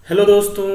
Hello दोस्तों,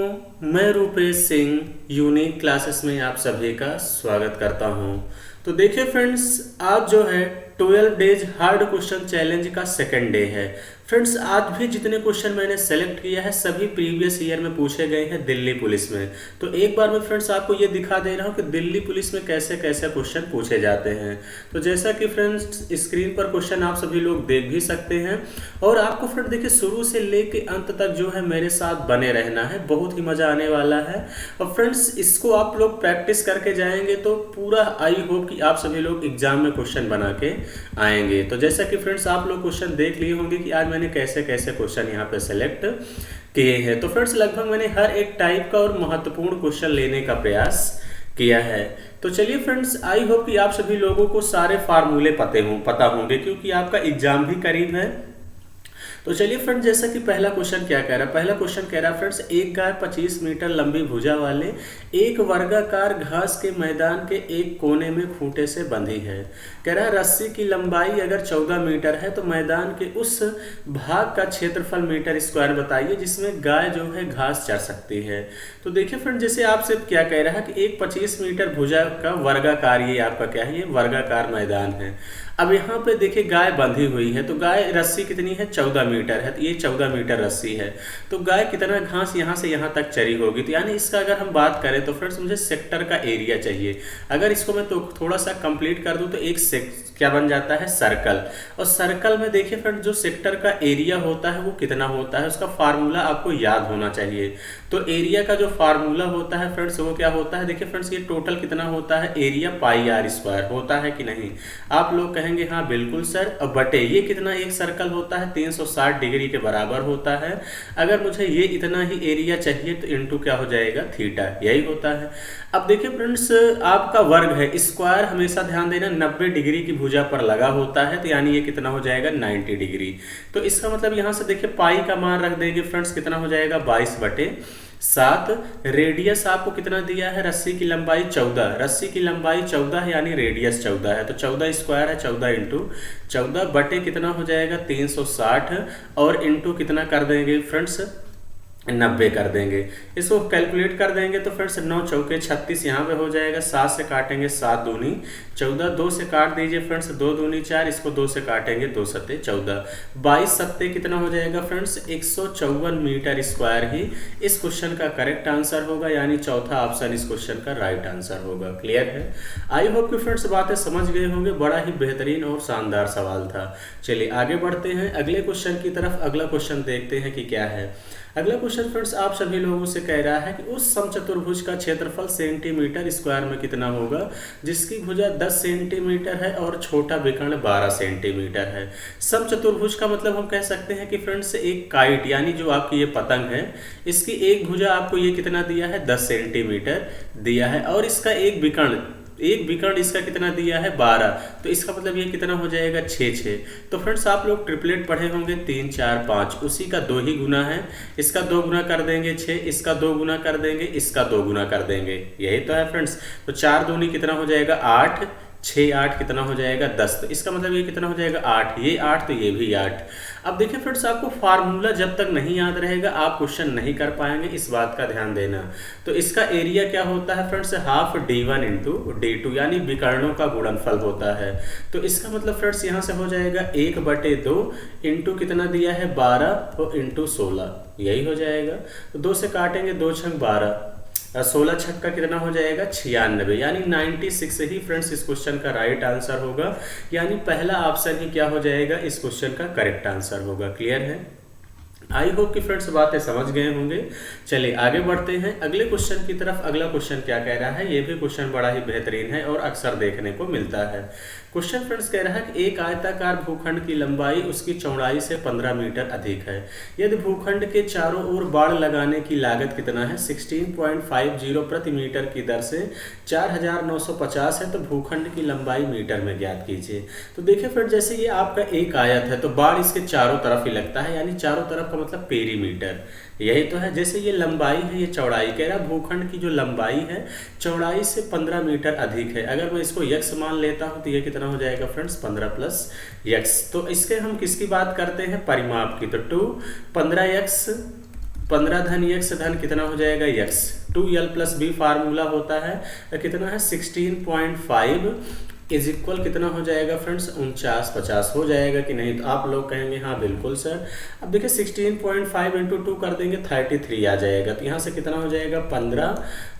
मैं Rupesh Singh unique classes में आप सभी का स्वागत करता हूं। तो देखिए फ्रेंड्स, आज जो है 12 डेज हार्ड क्वेश्चन चैलेंज का सेकंड डे है। फ्रेंड्स, आज भी जितने क्वेश्चन मैंने सेलेक्ट किया है सभी प्रीवियस ईयर में पूछे गए हैं दिल्ली पुलिस में। तो एक बार मैं फ्रेंड्स आपको ये दिखा दे रहा हूँ कि दिल्ली पुलिस में कैसे कैसे क्वेश्चन पूछे जाते हैं। तो जैसा कि फ्रेंड्स स्क्रीन पर क्वेश्चन आप सभी लोग देख भी सकते हैं, और आपको फ्रेंड देखिए शुरू से लेके अंत तक जो है मेरे साथ बने रहना है, बहुत ही मजा आने वाला है। और फ्रेंड्स इसको आप लोग प्रैक्टिस करके जाएंगे तो पूरा आई होप कि आप सभी लोग एग्जाम में क्वेश्चन बना के आएंगे। तो जैसा कि फ्रेंड्स आप लोग क्वेश्चन देख लिए होंगे कि आज मैंने कैसे कैसे क्वेश्चन यहाँ पे सेलेक्ट किए हैं। तो फ्रेंड्स लगभग मैंने हर एक टाइप का और महत्वपूर्ण क्वेश्चन लेने का प्रयास किया है। तो चलिए फ्रेंड्स, आई होप कि आप सभी लोगों को सारे फार्मूले पता होंगे क्योंकि आपका एग्जाम भी करीब है। तो चलिए फ्रेंड्स, जैसा कि पहला क्वेश्चन क्या कह रहा है, पहला क्वेश्चन कह रहा है फ्रेंड्स, एक गाय 25 मीटर लंबी भुजा वाले एक वर्गाकार घास के मैदान के एक कोने में खूंटे से बंधी है। कह रहा है रस्सी की लंबाई अगर 14 मीटर है तो मैदान के उस भाग का क्षेत्रफल मीटर स्क्वायर बताइए जिसमें गाय जो है घास चर सकती है। तो देखिए फ्रेंड, जैसे आपसे क्या कह रहा है कि एक 25 मीटर भुजा का वर्गाकार, ये आपका क्या है, ये वर्गाकार मैदान है। अब यहाँ पे देखिए गाय बंधी हुई है, तो गाय रस्सी कितनी है, 14 मीटर है, तो ये 14 मीटर रस्सी है। तो गाय कितना घास यहाँ से यहाँ तक चरी होगी। तो यानी इसका अगर हम बात करें तो फ्रेंड्स मुझे सेक्टर का एरिया चाहिए। अगर इसको मैं तो थोड़ा सा कंप्लीट कर दूं तो एक क्या बन जाता है, सर्कल। और सर्कल में देखिए फ्रेंड जो सेक्टर का एरिया होता है वो कितना होता है, उसका फार्मूला आपको याद होना चाहिए। तो एरिया का जो फार्मूला होता है फ्रेंड्स वो क्या होता है, देखिए फ्रेंड्स ये टोटल कितना होता है, एरिया पाई आर स्क्वायर होता है कि नहीं। आप लोग कहेंगे हाँ बिल्कुल सर। अब बटे ये कितना, एक सर्कल होता है 360 डिग्री के बराबर होता है। अगर मुझे ये इतना ही एरिया चाहिए तो इनटू क्या हो जाएगा, थीटा, यही होता है। अब देखिए फ्रेंड्स आपका वर्ग है, स्क्वायर हमेशा ध्यान देना 90 डिग्री की भुजा पर लगा होता है, तो यानी ये कितना हो जाएगा 90 डिग्री। तो इसका मतलब यहाँ से देखिए पाई का मान रख देंगे फ्रेंड्स, कितना हो जाएगा 22/7। रेडियस आपको कितना दिया है, रस्सी की लंबाई 14, रस्सी की लंबाई 14 है यानी रेडियस 14 है, तो 14 स्क्वायर है, 14 इंटू 14 बटे कितना हो जाएगा 360, और इंटू कितना कर देंगे फ्रेंड्स 90 कर देंगे। इसको कैलकुलेट कर देंगे तो फ्रेंड्स 9 चौके 36 यहाँ पे हो जाएगा, 7 से काटेंगे 7 दूनी 14, 2 से काट दीजिए फ्रेंड्स, 2 दूनी 4, इसको 2 से काटेंगे 2 सत्ते 14, 22 सत्ते कितना हो जाएगा फ्रेंड्स 154 मीटर स्क्वायर ही इस क्वेश्चन का करेक्ट आंसर होगा, यानी चौथा ऑप्शन इस क्वेश्चन का राइट आंसर होगा। क्लियर है? आई होप कि फ्रेंड्स बातें समझ गए होंगे, बड़ा ही बेहतरीन और शानदार सवाल था। चलिए आगे बढ़ते हैं अगले क्वेश्चन की तरफ। अगला क्वेश्चन देखते हैं कि क्या है। अगला क्वेश्चन फ्रेंड्स आप सभी लोगों से कह रहा है कि उस समचतुर्भुज का क्षेत्रफल सेंटीमीटर स्क्वायर में कितना होगा जिसकी भुजा 10 सेंटीमीटर है और छोटा विकर्ण 12 सेंटीमीटर है। समचतुर्भुज का मतलब हम कह सकते हैं कि फ्रेंड्स एक काइट, यानी जो आपकी ये पतंग है, इसकी एक भुजा आपको ये कितना दिया है 10 सेंटीमीटर दिया है, और इसका एक विकर्ण इसका कितना दिया है 12, तो इसका मतलब ये कितना हो जाएगा 6। तो फ्रेंड्स आप लोग ट्रिपलेट पढ़े होंगे 3 4 5, उसी का 2 ही गुना है, इसका 2 गुना कर देंगे 6, इसका 2 गुना कर देंगे, इसका 2 गुना कर देंगे, यही तो है फ्रेंड्स। तो 4 दूनी कितना हो जाएगा 8, 6 8 कितना हो जाएगा 10, तो इसका मतलब ये कितना हो जाएगा 8, ये 8 तो ये भी 8। अब देखिए फ्रेंड्स आपको फार्मूला जब तक नहीं याद रहेगा आप क्वेश्चन नहीं कर पाएंगे, इस बात का ध्यान देना। तो इसका एरिया क्या होता है friends, half d1 into d2, यानी विकर्णों का गुणनफल होता है। तो इसका मतलब फ्रेंड्स यहाँ से हो जाएगा 1/2 इंटू कितना दिया है 12 और इंटू 16, यही हो जाएगा। तो 2 से काटेंगे 2 छंग 12, 16 छक्का कितना हो जाएगा 96, यानी 96 ही फ्रेंड्स इस क्वेश्चन का राइट आंसर होगा, यानी पहला ऑप्शन ही क्या हो जाएगा इस क्वेश्चन का करेक्ट आंसर होगा। क्लियर है? आई होप कि फ्रेंड्स बातें समझ गए होंगे। चलिए आगे बढ़ते हैं अगले क्वेश्चन की तरफ। अगला क्वेश्चन क्या कह रहा है, ये भी क्वेश्चन बड़ा ही बेहतरीन है और अक्सर देखने को मिलता है। क्वेश्चन फ्रेंड्स कह रहा है कि एक आयताकार भूखंड की लंबाई उसकी चौड़ाई से 15 मीटर अधिक है। यदि भूखंड के चारों ओर बाड़ लगाने की लागत कितना है, 16.50 प्रति मीटर की दर से 4950 है, तो भूखंड की लंबाई मीटर में ज्ञात कीजिए। तो देखिए फ्रेंड जैसे ये आपका एक आयत है तो बाड़ इसके चारों तरफ ही लगता है, यानी चारों तरफ का मतलब पेरीमीटर, यही तो है। जैसे ये लंबाई है, ये चौड़ाई, कह रहा भूखंड की जो लंबाई है चौड़ाई से 15 मीटर अधिक है। अगर मैं इसको यक्स मान लेता हूं तो ये कितना हो जाएगा फ्रेंड्स 15 प्लस यक्स। तो इसके हम किसकी बात करते हैं, परिमाप की। तो 2 15 यक्स 15 धन x धन कितना हो जाएगा x, 2l+b फार्मूला होता है, कितना है 16.5 इज इक्वल कितना हो जाएगा फ्रेंड्स 49/50 हो जाएगा कि नहीं। तो आप लोग कहेंगे हाँ बिल्कुल सर। अब देखिए 16.5 इंटू 2 कर देंगे 33 आ जाएगा। तो यहाँ से कितना हो जाएगा 15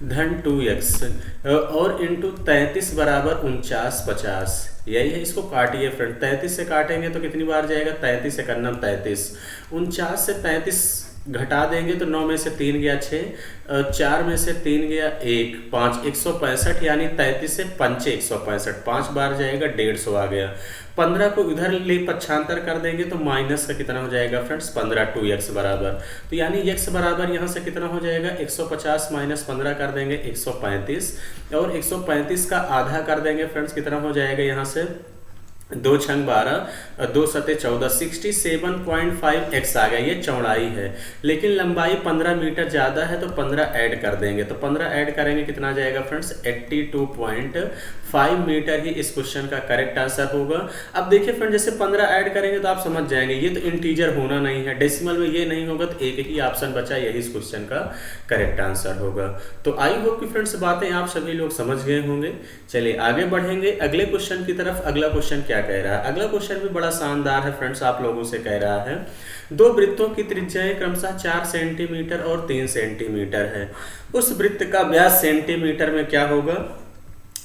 धन 2x और इंटू 33 बराबर 49/50, यही है। इसको काटिए फ्रेंड, 33 से काटेंगे तो कितनी बार जाएगा 33 से करना 33, 49 से 33 घटा देंगे तो 9 में से 3 गया 6, 4 में से 3 गया 1, 5 165, यानी 33 से 5 165, 5 बार जाएगा 150 आ गया। 15 को इधर ले पक्षांतर कर देंगे तो माइनस का कितना हो जाएगा फ्रेंड्स 15, 2x बराबर। तो यानी x बराबर यहाँ से कितना हो जाएगा 150 माइनस 15 कर देंगे 135, और 135 का आधा कर देंगे फ्रेंड्स कितना हो जाएगा यहाँ से 2 छंग 12, 2 सते 14, 67.5 x आ गया। ये चौड़ाई है, लेकिन लंबाई 15 मीटर ज़्यादा है तो 15 ऐड कर देंगे। तो 15 ऐड करेंगे कितना आ जाएगा फ्रेंड्स 82.5 मीटर ही इस क्वेश्चन का करेक्ट आंसर होगा। अब देखिए फ्रेंड, जैसे 15 ऐड करेंगे तो आप समझ जाएंगे ये तो इंटीजर होना नहीं है, डेसिमल में ये नहीं होगा, तो एक ही ऑप्शन बचा, यही इस क्वेश्चन का करेक्ट आंसर होगा। तो आई होप कि फ्रेंड्स बातें आप सभी लोग समझ गए होंगे। चलिए आगे बढ़ेंगे अगले क्वेश्चन की तरफ। अगला क्वेश्चन क्या कह रहा है? अगला क्वेश्चन भी बड़ा शानदार है फ्रेंड्स, आप लोगों से कह रहा है 2 वृत्तों की त्रिज्याएं क्रमशः 4 सेंटीमीटर और 3 सेंटीमीटर है। उस वृत्त का व्यास सेंटीमीटर में क्या होगा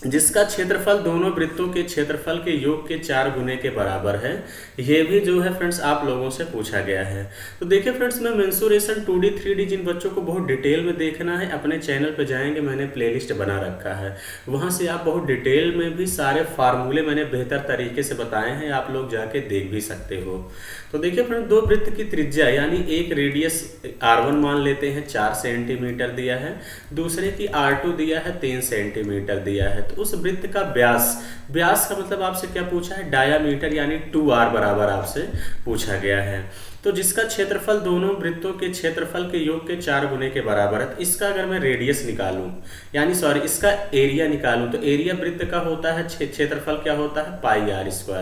जिसका क्षेत्रफल दोनों वृत्तों के क्षेत्रफल के योग के 4 गुने के बराबर है। ये भी जो है फ्रेंड्स आप लोगों से पूछा गया है। तो देखिए फ्रेंड्स, मैं मेंसुरेशन 2D 3D जिन बच्चों को बहुत डिटेल में देखना है अपने चैनल पे जाएंगे, मैंने प्लेलिस्ट बना रखा है, वहाँ से आप बहुत डिटेल में भी सारे फार्मूले मैंने बेहतर तरीके से बताए हैं, आप लोग जाके देख भी सकते हो। तो देखिए फ्रेंड्स, 2 वृत्त की त्रिज्या यानी एक रेडियस R1 मान लेते हैं 4 सेंटीमीटर दिया है, दूसरे की R2 दिया है 3 सेंटीमीटर दिया है। तो उस वृत्त का व्यास का मतलब आपसे क्या पूछा है डायामीटर, यानी 2r बराबर आपसे पूछा गया है। तो जिसका क्षेत्रफल दोनों वृत्तों के क्षेत्रफल के योग के 4 गुने के बराबर है। इसका अगर मैं रेडियस निकालूं, यानी सॉरी इसका एरिया निकालूं, तो एरिया वृत्त का होता है क्षेत्रफल क्या होता है πr²,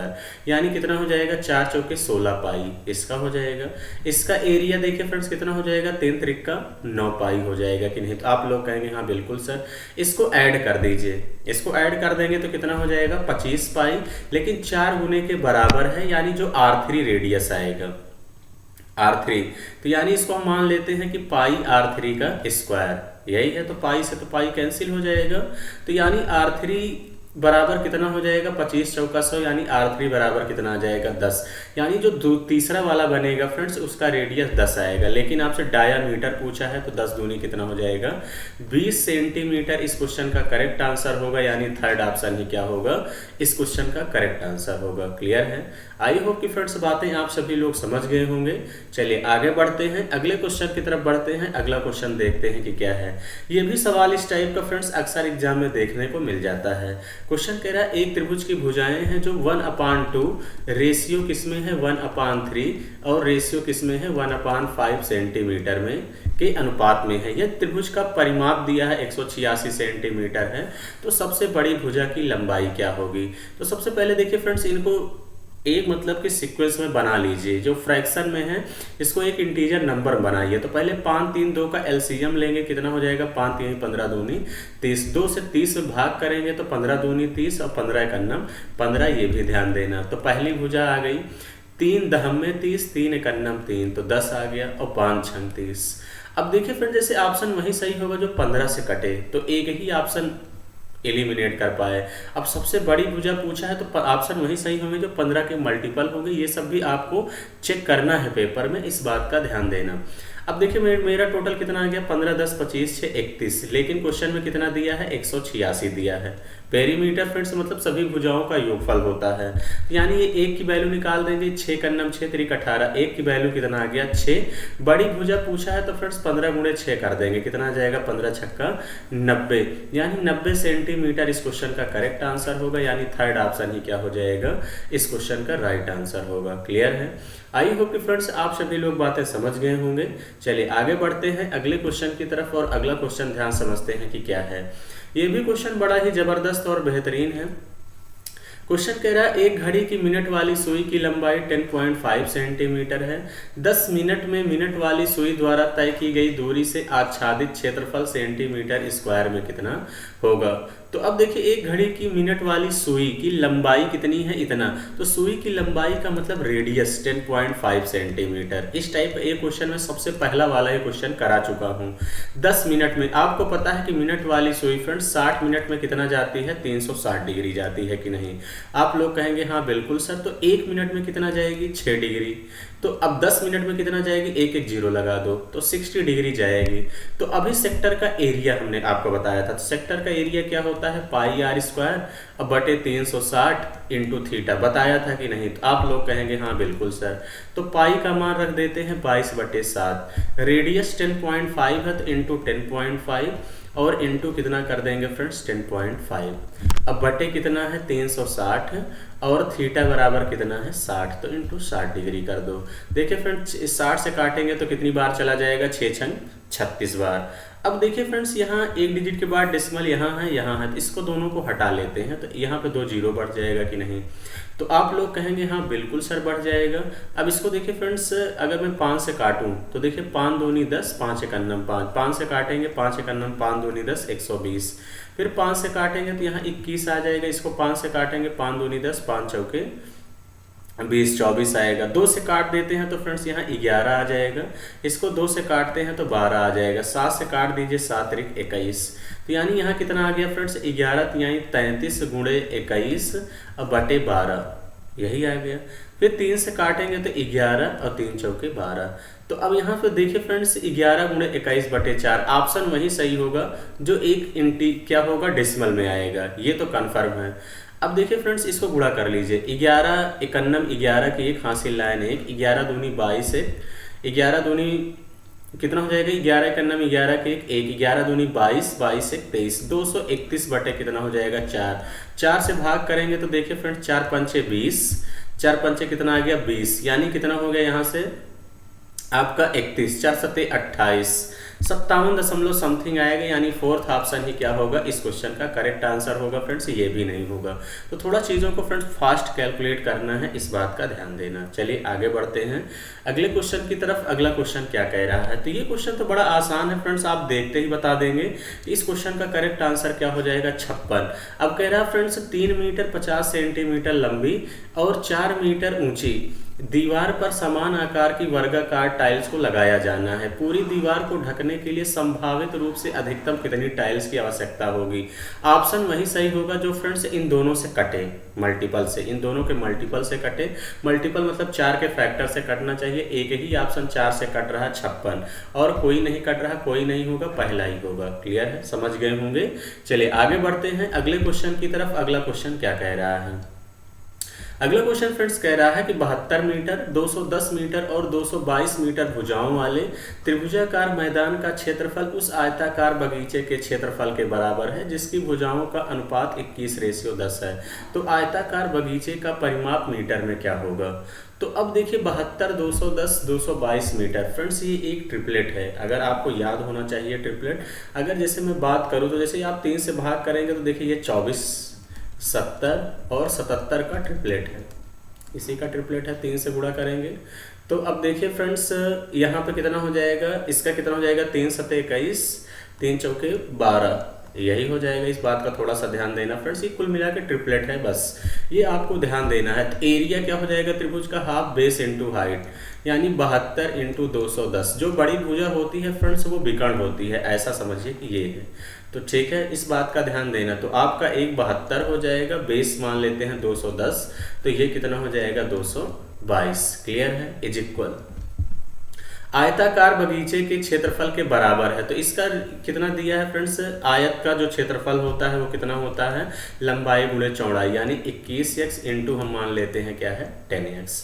यानी कितना हो जाएगा 4 चौके 16 पाई, इसका हो जाएगा। इसका एरिया देखिए फ्रेंड्स कितना हो जाएगा 3 त्रिक 9 पाई हो जाएगा कि नहीं। तो आप लोग कहेंगे हाँ बिल्कुल सर। इसको ऐड कर दीजिए, इसको ऐड कर देंगे तो कितना हो जाएगा 25 पाई, लेकिन 4 गुने के बराबर है, यानी जो R3 रेडियस आएगा R3, तो यानी इसको हम मान लेते हैं कि πr3 का स्क्वायर, यही है। तो पाई से तो पाई कैंसिल हो जाएगा, तो यानी R3 बराबर कितना हो जाएगा 25 चौका 100, यानी R3 बराबर कितना आ जाएगा 10, यानी जो तीसरा वाला बनेगा फ्रेंड्स उसका रेडियस 10 आएगा। लेकिन आपसे डायामीटर पूछा है तो 10 दूनी कितना हो जाएगा 20 सेंटीमीटर इस क्वेश्चन का करेक्ट आंसर होगा, यानी थर्ड ऑप्शन ही क्या होगा इस क्वेश्चन का करेक्ट आंसर होगा। क्लियर है? आई होप कि फ्रेंड्स बातें आप सभी लोग समझ गए होंगे। चलिए आगे बढ़ते हैं, अगले क्वेश्चन की तरफ बढ़ते हैं। अगला क्वेश्चन देखते हैं कि क्या है। ये भी सवाल इस टाइप का फ्रेंड्स अक्सर एग्जाम में देखने को मिल जाता है। क्वेश्चन कह रहा है एक त्रिभुज की भुजाएं हैं जो 1/2 रेशियो किसमें है 1/3 और रेशियो किसमें है 1/5 सेंटीमीटर में के अनुपात में है। यह त्रिभुज का परिमाप दिया है 186 सेंटीमीटर है। तो सबसे बड़ी भुजा की लंबाई क्या होगी? तो सबसे पहले देखिए फ्रेंड्स, इनको एक मतलब कि सीक्वेंस में बना लीजिए। जो फ्रैक्शन में है इसको एक इंटीजर नंबर बनाइए। तो पहले 5 3 2 का एलसीएम लेंगे, कितना हो जाएगा 5 3 15 दूनी 30, 2 से 30 में भाग करेंगे तो 15 दूनी 30 और 15 एकन्नम 15, ये भी ध्यान देना। तो पहली भुजा आ गई 3 दहम में 30, 3 एकन्नम 3, तो 10 आ गया और 5 छंग 30। अब देखिए फ्रेंड, जैसे ऑप्शन वही सही होगा जो 15 से कटे, तो एक ही ऑप्शन एलिमिनेट कर पाए। अब सबसे बड़ी भुजा पूछा है तो ऑप्शन वही सही होंगे जो 15 के मल्टीपल होंगे। ये सब भी आपको चेक करना है पेपर में, इस बात का ध्यान देना। अब देखिए मेरा टोटल कितना आ गया 15 10 25 6 31, लेकिन क्वेश्चन में कितना दिया है 186 दिया है। पेरीमीटर फ्रेंड्स मतलब सभी भुजाओं का योगफल होता है, यानी ये 1 की वैल्यू निकाल देंगे 6 कन्नम 6 3 18, 1 की वैल्यू कितना आ गया 6। बड़ी भुजा पूछा है तो फ्रेंड्स 15 गुणे 6 कर देंगे, कितना आ जाएगा 15 छक्का 90, यानी 90 सेंटीमीटर इस क्वेश्चन का करेक्ट आंसर होगा, यानी थर्ड ऑप्शन ही क्या हो जाएगा इस क्वेश्चन का राइट आंसर होगा। क्लियर है? आई होप कि फ्रेंड्स आप सभी लोग बातें समझ गए होंगे। चलिए आगे बढ़ते हैं अगले क्वेश्चन की तरफ, और अगला क्वेश्चन ध्यान समझते हैं कि क्या है। ये भी क्वेश्चन बड़ा ही जबरदस्त और बेहतरीन है। क्वेश्चन कह रहा है एक घड़ी की मिनट वाली सुई की लंबाई 10.5 सेंटीमीटर है। 10 मिनट में मिनट वाली सुई द्वारा तय की गई दूरी से आच्छादित क्षेत्रफल सेंटीमीटर स्क्वायर में कितना होगा। तो अब देखिए एक घड़ी की मिनट वाली सुई की लंबाई कितनी है, इतना। तो सुई की लंबाई का मतलब रेडियस 10.5 सेंटीमीटर। इस टाइप का एक क्वेश्चन में सबसे पहला वाला ये क्वेश्चन करा चुका हूँ। 10 मिनट में आपको पता है कि मिनट वाली सुई फ्रेंड्स 60 मिनट में कितना जाती है, 360 डिग्री जाती है कि नहीं। आप लोग कहेंगे हाँ बिल्कुल सर। तो 1 मिनट में कितना जाएगी, 6 डिग्री। तो अब 10 मिनट में कितना जाएगी, एक एक जीरो लगा दो तो 60 डिग्री जाएगी। तो अभी सेक्टर का एरिया हमने आपको बताया था। तो सेक्टर का एरिया क्या होता है, पाई आर स्क्वायर अब बटे 360 इंटू थीटा, बताया था कि नहीं। तो आप लोग कहेंगे हाँ बिल्कुल सर। तो पाई का मान रख देते हैं 22/7। रेडियस 10.5 है तो इंटू 10.5 और इंटू कितना कर देंगे फ्रेंड्स 10.5। अब बटे कितना है 360 और थीटा बराबर कितना है 60, तो इंटू 60 डिग्री कर दो। देखिए फ्रेंड्स 60 से काटेंगे तो कितनी बार चला जाएगा, 6 छंग 36 बार। अब देखिए फ्रेंड्स यहाँ एक डिजिट के बाद डेसिमल यहाँ है, तो इसको दोनों को हटा लेते हैं तो यहाँ पे 2 जीरो बढ़ जाएगा कि नहीं। तो आप लोग कहेंगे हाँ बिल्कुल सर बढ़ जाएगा। अब इसको देखिए फ्रेंड्स अगर मैं 5 से काटूं तो देखिए 5 दूनी 10, 5 एक अन्नम 5, 5 से काटेंगे 5 एक अन्नम 5 दूनी 10, 120। फिर 5 से काटेंगे तो यहाँ 21 आ जाएगा। इसको 5 से काटेंगे 5 दूनी 10, 5 चौके 20, 24 आएगा। 2 से काट देते हैं तो फ्रेंड्स यहाँ 11 आ जाएगा। इसको 2 से काटते हैं तो 12 आ जाएगा। 7 से काट दीजिए 7 त्रिक 21। तो यानी यहाँ कितना आ गया फ्रेंड्स 11, यानी 33 गुणे 21 अब बटे 12, यही आ गया। फिर 3 से काटेंगे तो 11 और 3 चौके 12। तो अब यहाँ पे देखिए फ्रेंड्स 11 गुणे 21 बटे 4, ऑप्शन वही सही होगा जो एक इंटी क्या होगा डेसिमल में आएगा, ये तो कन्फर्म है। अब देखिए फ्रेंड्स इसको गुणा कर लीजिए। 11 एकन्नम 11 की एक हासिल लाइन है, 11 दूनी 22 है, 11 दूनी कितना हो जाएगा, 11 एकन्नम 11 के एक 11 दूनी 22, 22 एक 23, 231 बटे कितना हो जाएगा 4। 4 से भाग करेंगे तो देखिए फ्रेंड्स 4 पंचे 20, 4 पंचे कितना आ गया 20, यानी कितना हो गया यहाँ से आपका 31, 4 सत्ते 28, 57 दशमलव समथिंग आएगा। यानी फोर्थ ऑप्शन ही क्या होगा इस क्वेश्चन का करेक्ट आंसर होगा फ्रेंड्स, ये भी नहीं होगा। तो थोड़ा चीज़ों को फ्रेंड्स फास्ट कैलकुलेट करना है, इस बात का ध्यान देना। चलिए आगे बढ़ते हैं अगले क्वेश्चन की तरफ। अगला क्वेश्चन क्या कह रहा है, तो ये क्वेश्चन तो बड़ा आसान है फ्रेंड्स, आप देखते ही बता देंगे। इस क्वेश्चन का करेक्ट आंसर क्या हो जाएगा 56। अब कह रहा है फ्रेंड्स 3 मीटर 50 सेंटीमीटर लंबी और 4 मीटर ऊंची दीवार पर समान आकार की वर्गाकार टाइल्स को लगाया जाना है। पूरी दीवार को ढकने के लिए संभावित रूप से अधिकतम कितनी टाइल्स की आवश्यकता होगी। ऑप्शन वही सही होगा जो फ्रेंड्स इन दोनों से कटे, मल्टीपल से, इन दोनों के मल्टीपल से कटे। मल्टीपल मतलब 4 के फैक्टर से कटना चाहिए। एक ही ऑप्शन 4 से कट रहा है 56, और कोई नहीं कट रहा, कोई नहीं होगा, पहला ही होगा। क्लियर है, समझ गए होंगे। चलिए आगे बढ़ते हैं अगले क्वेश्चन की तरफ। अगला क्वेश्चन क्या कह रहा है, अगला क्वेश्चन फ्रेंड्स कह रहा है कि 72 मीटर, 210 मीटर और 222 मीटर भुजाओं वाले त्रिभुजाकार मैदान का क्षेत्रफल उस आयताकार बगीचे के क्षेत्रफल के बराबर है जिसकी भुजाओं का अनुपात 21:10 है। तो आयताकार बगीचे का परिमाप मीटर में क्या होगा। तो अब देखिए 72, 210, 222 मीटर फ्रेंड्स ये एक ट्रिपलेट है। अगर आपको याद होना चाहिए ट्रिपलेट, अगर जैसे मैं बात करूँ तो जैसे आप 3 से भाग करेंगे तो देखिए ये 24, 70 और 77 का ट्रिपलेट है, इसी का ट्रिपलेट है। 3 से गुणा करेंगे तो अब देखिए फ्रेंड्स यहाँ पे कितना हो जाएगा, इसका कितना हो जाएगा 3 सत्ते 21, 3 चौके 12, यही हो जाएगा। इस बात का थोड़ा सा ध्यान देना फ्रेंड्स, ये कुल मिला के ट्रिपलेट है, बस ये आपको ध्यान देना है। तो एरिया क्या हो जाएगा त्रिभुज का, हाफ बेस इंटू हाइट, यानी 72 इंटू 210। जो बड़ी भुजा होती है फ्रेंड्स वो विकर्ण होती है, ऐसा समझिए कि ये है। तो ठीक है, इस बात का ध्यान देना। तो आपका एक 72 हो जाएगा, बेस मान लेते हैं 210, तो ये कितना हो जाएगा 222। क्लियर है, इज इक्वल आयताकार बगीचे के क्षेत्रफल के बराबर है। तो इसका कितना दिया है फ्रेंड्स, आयत का जो क्षेत्रफल होता है वो कितना होता है, लंबाई गुणे चौड़ाई, यानी 21x इंटू हम मान लेते हैं क्या है 10x,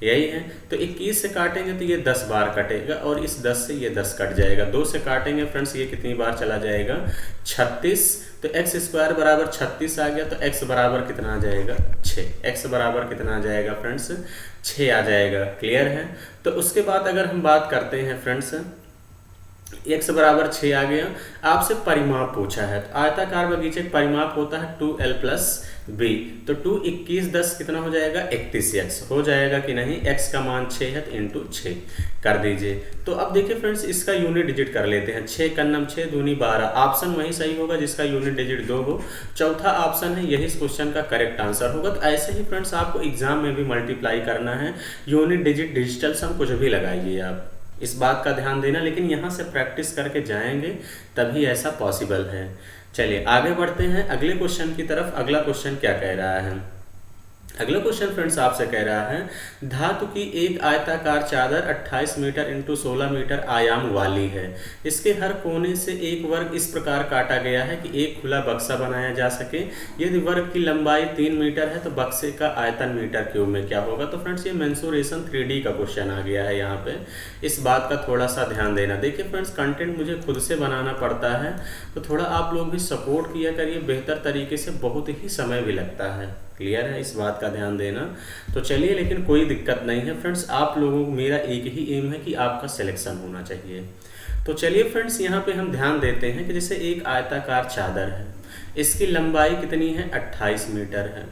यही है। तो 21 से काटेंगे तो ये 10 बार कटेगा और इस 10 से ये 10 कट जाएगा। 2 से काटेंगे फ्रेंड्स ये कितनी बार चला जाएगा 36। तो x स्क्वायर बराबर 36 आ गया, तो x बराबर कितना आ जाएगा 6। x बराबर कितना आ जाएगा फ्रेंड्स 6 आ जाएगा। क्लियर है। तो उसके बाद अगर हम बात करते हैं फ्रेंड्स x बराबर 6 आ गया। आपसे परिमाप पूछा है, तो आयताकार बगीचे का परिमाप होता है 2l प्लस b। तो 2 21 10 कितना हो जाएगा 31x हो जाएगा कि नहीं। x का मान 6 है तो इंटू 6 कर दीजिए। तो अब देखिए फ्रेंड्स इसका यूनिट डिजिट कर लेते हैं। 6 कन्नम 6 दूनी 12। ऑप्शन वही सही होगा जिसका यूनिट डिजिट 2 हो। चौथा ऑप्शन है, यही इस क्वेश्चन का करेक्ट आंसर होगा। तो ऐसे ही फ्रेंड्स आपको एग्जाम में भी मल्टीप्लाई करना है। यूनिट डिजिट डिजिटल सम कुछ भी लगाइए आप, इस बात का ध्यान देना, लेकिन यहाँ से प्रैक्टिस करके जाएंगे तभी ऐसा पॉसिबल है। चलिए आगे बढ़ते हैं अगले क्वेश्चन की तरफ। अगला क्वेश्चन क्या कह रहा है। अगला क्वेश्चन फ्रेंड्स आपसे कह रहा है धातु की एक आयताकार चादर 28 मीटर इंटू 16 मीटर आयाम वाली है। इसके हर कोने से एक वर्ग इस प्रकार काटा गया है कि एक खुला बक्सा बनाया जा सके। यदि वर्ग की लंबाई 3 मीटर है तो बक्से का आयतन मीटर क्यूब में क्या होगा। तो फ्रेंड्स ये मेंसुरेशन 3D का क्वेश्चन आ गया है। यहाँ पे इस बात का थोड़ा सा ध्यान देना। देखिए फ्रेंड्स कंटेंट मुझे खुद से बनाना पड़ता है, तो थोड़ा आप लोग भी सपोर्ट किया करिए बेहतर तरीके से, बहुत ही समय भी लगता है। क्लियर है, इस बात का ध्यान देना। तो चलिए, लेकिन कोई दिक्कत नहीं है फ्रेंड्स, आप लोगों को मेरा एक ही एम है कि आपका सिलेक्शन होना चाहिए। तो चलिए फ्रेंड्स यहाँ पे हम ध्यान देते हैं कि जैसे एक आयताकार चादर है, इसकी लंबाई कितनी है 28 मीटर है।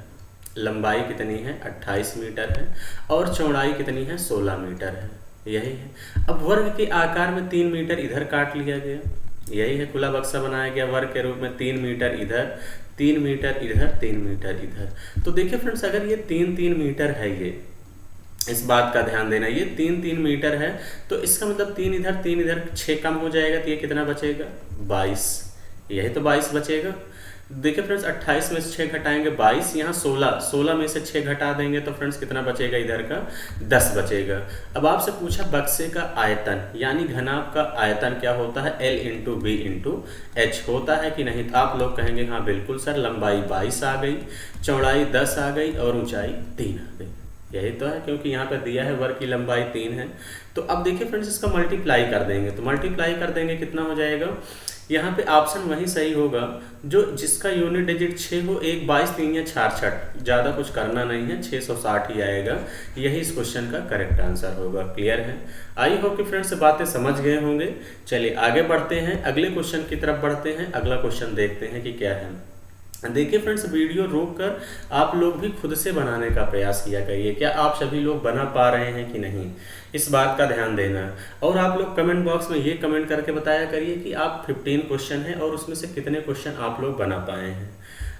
लंबाई कितनी है 28 मीटर है और चौड़ाई कितनी है 16 मीटर है, यही है। अब वर्ग के आकार में 3 मीटर इधर काट लिया गया, यही है, खुला बक्सा बनाया गया वर्ग के रूप में। 3 मीटर इधर, 3 मीटर इधर, 3 मीटर इधर। तो देखिए फ्रेंड्स अगर ये 3-3 मीटर है, ये इस बात का ध्यान देना, ये 3-3 मीटर है तो इसका मतलब 3 इधर 3 इधर 6 कम हो जाएगा तो ये कितना बचेगा 22, यही तो 22 बचेगा। देखिए फ्रेंड्स 28 में से 6 घटाएंगे 22, यहाँ 16 में से 6 घटा देंगे तो फ्रेंड्स कितना बचेगा इधर का 10 बचेगा। अब आपसे पूछा बक्से का आयतन यानी घनाभ का आयतन क्या होता है, L into B into H होता है कि नहीं। तो आप लोग कहेंगे हाँ बिल्कुल सर, लंबाई 22 आ गई, चौड़ाई 10 आ गई और ऊंचाई 3 आ गई, यही तो है, क्योंकि यहाँ पर दिया है वर्ग की लंबाई 3 है। तो अब देखिए फ्रेंड्स इसका मल्टीप्लाई कर देंगे, तो मल्टीप्लाई कर देंगे कितना हो जाएगा, यहाँ पे ऑप्शन वही सही होगा जो जिसका यूनिट डिजिट 6 हो। 1 22 3 या 4 6, ज़्यादा कुछ करना नहीं है, 660 ही आएगा, यही इस क्वेश्चन का करेक्ट आंसर होगा। क्लियर है, आई होप कि फ्रेंड्स बातें समझ गए होंगे। चलिए आगे बढ़ते हैं, अगले क्वेश्चन की तरफ बढ़ते हैं। अगला क्वेश्चन देखते हैं कि क्या है। देखिए फ्रेंड्स वीडियो रोककर आप लोग भी खुद से बनाने का प्रयास किया करिए। क्या आप सभी लोग बना पा रहे हैं कि नहीं, इस बात का ध्यान देना। और आप लोग कमेंट बॉक्स में ये कमेंट करके बताया करिए कि आप 15 क्वेश्चन है और उसमें से कितने क्वेश्चन आप लोग बना पाए हैं।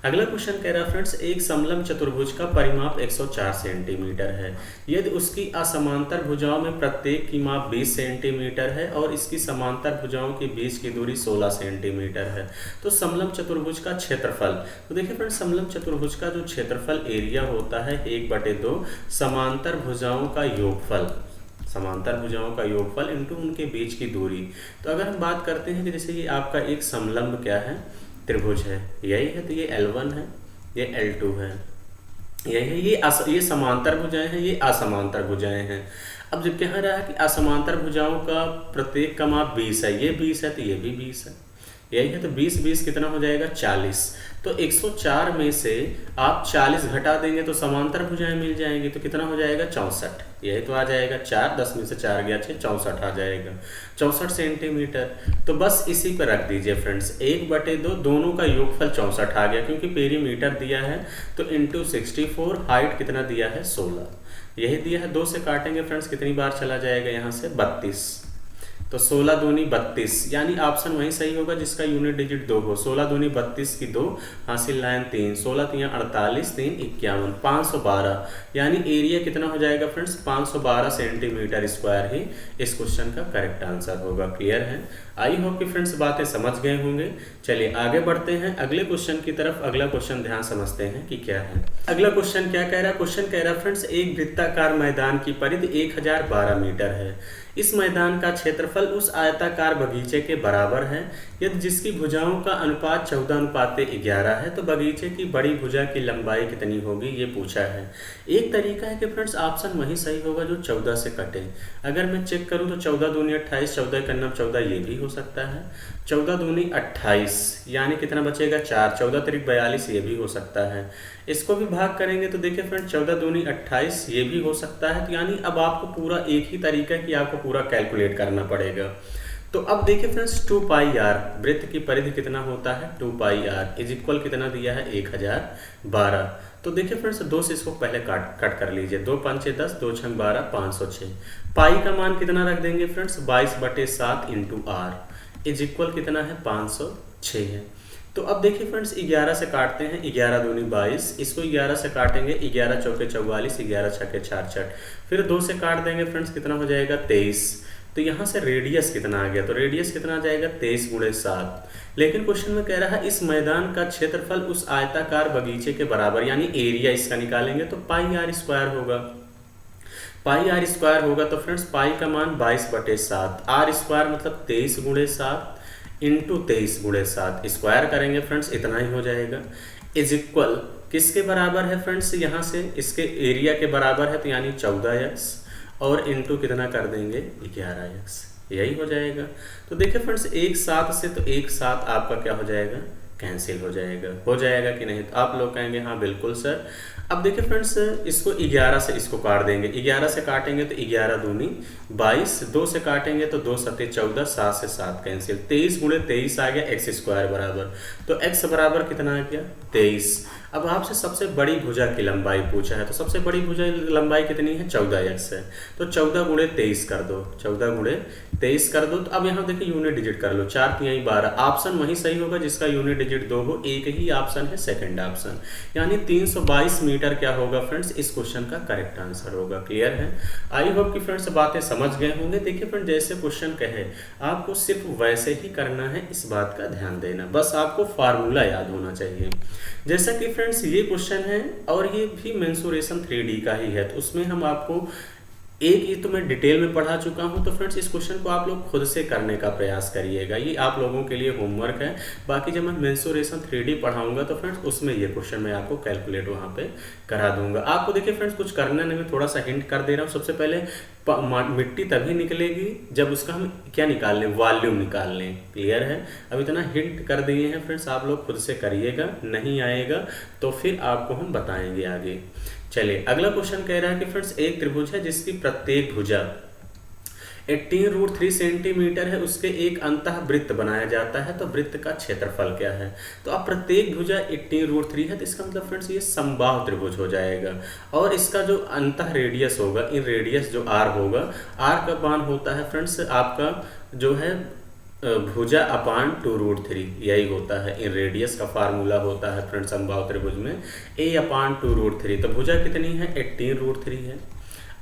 अगला क्वेश्चन कह रहा है फ्रेंड्स एक समलंब चतुर्भुज का परिमाप 104 सेंटीमीटर है। यदि उसकी असमांतर भुजाओं में प्रत्येक की माप 20 सेंटीमीटर है और इसकी समांतर भुजाओं के बीच की दूरी 16 सेंटीमीटर है, तो समलंब चतुर्भुज का क्षेत्रफल। तो देखिए फ्रेंड्स समलंब चतुर्भुज का जो क्षेत्रफल एरिया होता है 1/2 समांतर भुजाओं का योगफल, समांतर भुजाओं का योगफल इनटू उनके बीच की दूरी। तो अगर हम बात करते हैं कि जैसे ये आपका एक समलंब क्या है, त्रिभुज है, यही है, तो ये L1 है, ये L2 है, यही है, ये समांतर भुजाएं हैं, ये असमांतर भुजाएं हैं। अब जब कह रहा है कि असमांतर भुजाओं का प्रत्येक का माप 20 है, ये 20 है तो ये भी 20 है, यही है, तो 20 कितना हो जाएगा 40। तो 104 में से आप 40 घटा देंगे तो समांतर भुजाएं मिल जाएंगी, तो कितना हो जाएगा 64, यही तो आ जाएगा 4, 10 में से 4 गया 6, 64 आ जाएगा, 64 सेंटीमीटर। तो बस इसी पर रख दीजिए फ्रेंड्स, 1/2 दोनों का योगफल 64 आ गया, क्योंकि पेरीमीटर दिया है तो इंटू 64, हाइट कितना दिया है 16, यही दिया है। 2 से काटेंगे फ्रेंड्स कितनी बार चला जाएगा यहाँ से 32, तो 16 दूनी 32, यानी ऑप्शन वही सही होगा जिसका यूनिट डिजिट 2 हो। 16 दूनी 32 की 2, हासिल लाइन 3, 16 3 48, 3 51, 512, यानी एरिया कितना हो जाएगा फ्रेंड्स 512 सेंटीमीटर स्क्वायर ही इस क्वेश्चन का करेक्ट आंसर होगा। क्लियर है, आई होप कि फ्रेंड्स बातें समझ गए होंगे। चलिए आगे बढ़ते हैं अगले क्वेश्चन की तरफ। अगला क्वेश्चन ध्यान समझते हैं कि क्या है। अगला क्वेश्चन क्या कह रहा है, क्वेश्चन कह रहा है फ्रेंड्स एक वृत्ताकार मैदान की परिधि 1012 मीटर है। इस मैदान का क्षेत्रफल उस आयताकार बगीचे के बराबर है यदि जिसकी भुजाओं का अनुपात 14:11 है, तो बगीचे की बड़ी भुजा की लंबाई कितनी होगी, ये पूछा है। एक तरीका है कि फ्रेंड्स ऑप्शन वही सही होगा जो 14 से कटे। अगर मैं चेक करूं तो 14 दूनी 28, 14 का 14, ये भी हो सकता है। 14 दूनी 28, यानी कितना बचेगा 4, 14 3 42, ये भी हो सकता है। इसको भी भाग करेंगे तो देखिए फ्रेंड्स 14 दूनी 28, ये भी हो सकता है। तो यानी अब आपको पूरा एक ही तरीका है कि आपको पूरा कैलकुलेट करना पड़ेगा। तो अब देखिए फ्रेंड्स 2 पाई आर, वृत्त की परिधि कितना होता है 2 पाई आर इज इक्वल कितना दिया है 1012। तो देखिए फ्रेंड्स 2 से इसको पहले कट कर लीजिए, 2 5 10, 2 6 12, 506। पाई का मान कितना रख देंगे friends 22/7 into R is equal कितना है 506 है। तो अब देखिए फ्रेंड्स 11 से काटते हैं, 11 दूनी 22, इसको 11 से काटेंगे 11 चौके 44, 11 छक्के 66, फिर 2 से काट देंगे फ्रेंड्स कितना हो जाएगा 23। तो यहाँ से रेडियस कितना आ गया, तो रेडियस कितना आ जाएगा 23 × 7। लेकिन क्वेश्चन में कह रहा है इस मैदान का क्षेत्रफल उस आयताकार बगीचे के बराबर, यानी एरिया इसका निकालेंगे तो पाई आर स्क्वायर होगा। पाई आर स्क्वायर होगा तो फ्रेंड्स पाई का मान 22/7, आर स्क्वायर मतलब 23 × 7 इंटू 23 × 7, स्क्वायर करेंगे फ्रेंड्स इतना ही हो जाएगा। इज इक्वल किसके बराबर है फ्रेंड्स, यहाँ से इसके एरिया के बराबर है, तो यानी 14x और इंटू कितना कर देंगे 11x, यही हो जाएगा। तो देखिए फ्रेंड्स 1 7 से तो 1 7 आपका क्या हो जाएगा कैंसिल हो जाएगा कि नहीं, तो आप लोग कहेंगे हाँ बिल्कुल सर। अब देखिए फ्रेंड्स इसको 11 से इसको काट देंगे, 11 से काटेंगे तो 11 दूनी 22, 2 से काटेंगे तो 2 7 14, 7 से 7 कैंसिल, 23 × 23 आ गया x स्क्वायर बराबर, तो x बराबर कितना आ गया 23। अब आपसे सबसे बड़ी भुजा की लंबाई पूछा है, तो सबसे बड़ी भुजा लंबाई कितनी है 14x है, तो 14 × 23 कर दो, 14 × 23 कर दो। तो अब यहाँ देखिए यूनिट डिजिट कर लो, 4 3 12, ऑप्शन वही सही होगा जिसका यूनिट डिजिट 2 हो, एक ही ऑप्शन है सेकंड ऑप्शन, यानी 322 मीटर क्या होगा फ्रेंड्स इस क्वेश्चन का करेक्ट आंसर होगा। क्लियर है, आई होप कि फ्रेंड्स बातें समझ गए होंगे। देखिए फ्रेंड जैसे क्वेश्चन कहे आपको सिर्फ वैसे ही करना है, इस बात का ध्यान देना, बस आपको फार्मूला याद होना चाहिए। जैसा कि फ्रेंड्स ये क्वेश्चन है और ये भी मेंसुरेशन 3D का ही है, तो उसमें हम आपको एक ये तो मैं डिटेल में पढ़ा चुका हूं, तो फ्रेंड्स इस क्वेश्चन को आप लोग खुद से करने का प्रयास करिएगा, ये आप लोगों के लिए होमवर्क है। बाकी जब मैं मेंसुरेशन 3D पढ़ाऊंगा तो फ्रेंड्स उसमें ये क्वेश्चन मैं आपको कैलकुलेट वहां पे करा दूंगा। आपको देखिए फ्रेंड्स कुछ करना नहीं, मैं थोड़ा सा हिंट कर दे रहा हूँ। सबसे पहले मिट्टी तभी निकलेगी जब उसका हम क्या निकाल लें, वॉल्यूम निकाल लें। क्लियर है, अब इतना हिंट कर दिए हैं फ्रेंड्स, आप लोग खुद से करिएगा, नहीं आएगा तो फिर आपको हम बताएंगे आगे। चलिए अगला क्वेश्चन कह रहा है कि फ्रेंड्स एक त्रिभुज है जिसकी प्रत्येक भुजा 18√3 सेंटीमीटर है, उसके एक अंतः वृत्त बनाया जाता है, तो वृत्त का क्षेत्रफल क्या है। तो अब प्रत्येक भुजा 18√3 है, तो इसका मतलब फ्रेंड्स ये समबाहु त्रिभुज हो जाएगा, और इसका जो अंतः रेडियस होगा, इन रेडियस जो आर होगा, आर का मान होता है फ्रेंड्स आपका जो है भुजा अपान 2√3, यही होता है। इन रेडियस का फार्मूला होता है फ्रेंड्स समबाहु त्रिभुज में a अपान 2√3। तो भुजा कितनी है 18√3 है,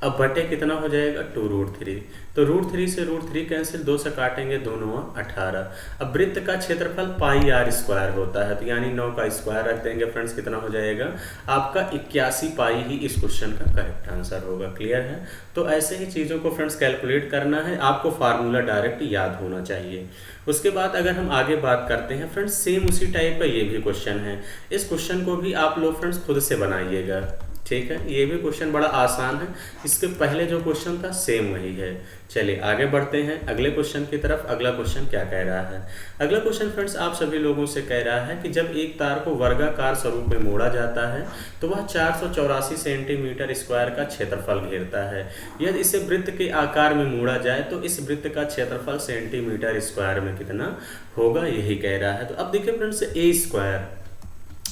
अब बटे कितना हो जाएगा 2√3, तो √3 से √3 कैंसिल, 2 से काटेंगे 2 9 18। अब वृत्त का क्षेत्रफल पाई आर स्क्वायर होता है, तो यानी 9 का स्क्वायर रख देंगे फ्रेंड्स, कितना हो जाएगा आपका 81 पाई ही इस क्वेश्चन का करेक्ट आंसर होगा। क्लियर है, तो ऐसे ही चीज़ों को फ्रेंड्स कैलकुलेट करना है, आपको फार्मूला डायरेक्ट याद होना चाहिए। उसके बाद अगर हम आगे बात करते हैं फ्रेंड्स, सेम उसी टाइप का ये भी क्वेश्चन है, इस क्वेश्चन को भी आप लोग फ्रेंड्स खुद से बनाइएगा। ठीक है, ये भी क्वेश्चन बड़ा आसान है, इसके पहले जो क्वेश्चन था सेम वही है। चलिए आगे बढ़ते हैं अगले क्वेश्चन की तरफ। अगला क्वेश्चन क्या कह रहा है, अगला क्वेश्चन फ्रेंड्स आप सभी लोगों से कह रहा है कि जब एक तार को वर्गाकार स्वरूप में मोड़ा जाता है तो वह 484 सेंटीमीटर स्क्वायर का क्षेत्रफल घेरता है। यदि इसे वृत्त के आकार में मोड़ा जाए तो इस वृत्त का क्षेत्रफल सेंटीमीटर स्क्वायर में कितना होगा, यही कह रहा है। तो अब देखिए फ्रेंड्स ए स्क्वायर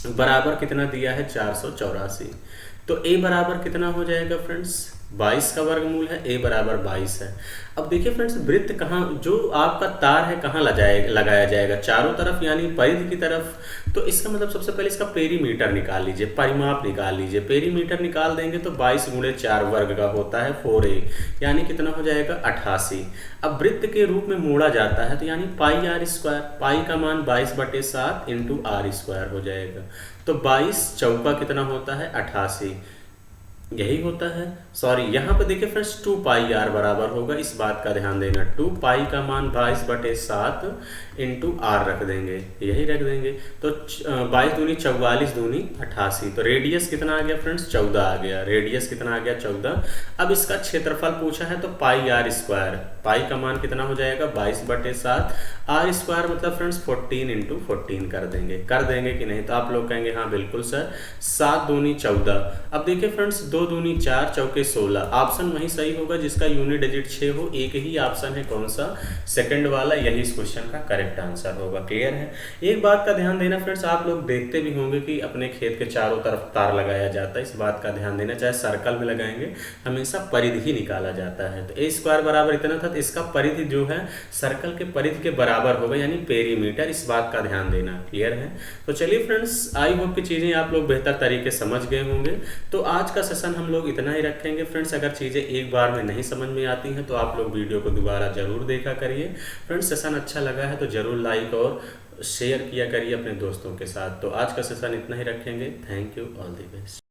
बराबर कितना दिया है 484, तो a बराबर कितना हो जाएगा फ्रेंड्स 22 का वर्गमूल है, a बराबर 22 है। अब देखिए फ्रेंड्स वृत्त कहाँ, जो आपका तार है कहाँ लगाया जाएगा, चारों तरफ यानी परिधि की तरफ। तो इसका मतलब सबसे पहले इसका पेरीमीटर निकाल लीजिए, परिमाप निकाल लीजिए। पेरीमीटर निकाल देंगे तो 22 × 4 वर्ग का होता है 4a, यानी कितना हो जाएगा 88। अब वृत्त के रूप में मोड़ा जाता है तो यानी पाई आर स्क्वायर, पाई का मान 22/7 इंटू आर स्क्वायर हो जाएगा। तो 22 चौका कितना होता है 88, यही होता है। सॉरी, यहाँ पे देखिए फ्रेंड्स 2 पाई आर बराबर होगा, इस बात का ध्यान देना। 2 पाई का मान 22/7 इंटू आर रख देंगे, यही रख देंगे। तो 22 दूनी 44 दूनी 88, तो रेडियस कितना आ गया फ्रेंड्स 14 आ गया, रेडियस कितना आ गया 14। अब इसका क्षेत्रफल पूछा है तो पाई आर स्क्वायर, पाई का मान कितना हो जाएगा 22/7, आर स्क्वायर मतलब फ्रेंड्स 14 इंटू 14 कर देंगे कि नहीं, तो आप लोग कहेंगे हाँ बिल्कुल सर। 7 दूनी 14। अब देखिए फ्रेंड्स 2 दूनी 4 चौके 16। ऑप्शन वही सही होगा जिसका यूनिट डिजिट 6 हो। एक ही ऑप्शन है कौन सा, सेकंड वाला, यही इस क्वेश्चन का करेक्ट आंसर होगा। क्लियर है। एक बात का ध्यान देना फ्रेंड्स, आप लोग देखते भी होंगे कि अपने खेत के चारों तरफ तार लगाया जाता है। इस बात का ध्यान देना, चाहे सर्कल में लगाएंगे हमेशा परिधि ही निकाला जाता है। तो ए स्क्वायर बराबर इतना था, तो इसका परिधि जो है सर्कल के परिधि के बराबर होगा, यानी पेरीमीटर। इस बात का ध्यान देना। क्लियर है। तो चलिए फ्रेंड्स, आई होप की चीज़ें आप लोग बेहतर तरीके समझ गए होंगे। तो आज का सेशन हम लोग इतना ही रखेंगे फ्रेंड्स। अगर चीज़ें एक बार में नहीं समझ में आती हैं तो आप लोग वीडियो को दोबारा ज़रूर देखा करिए। फ्रेंड्स, सेशन अच्छा लगा है तो ज़रूर लाइक और शेयर किया करिए अपने दोस्तों के साथ। तो आज का सेशन इतना ही रखेंगे। Thank you, all the best.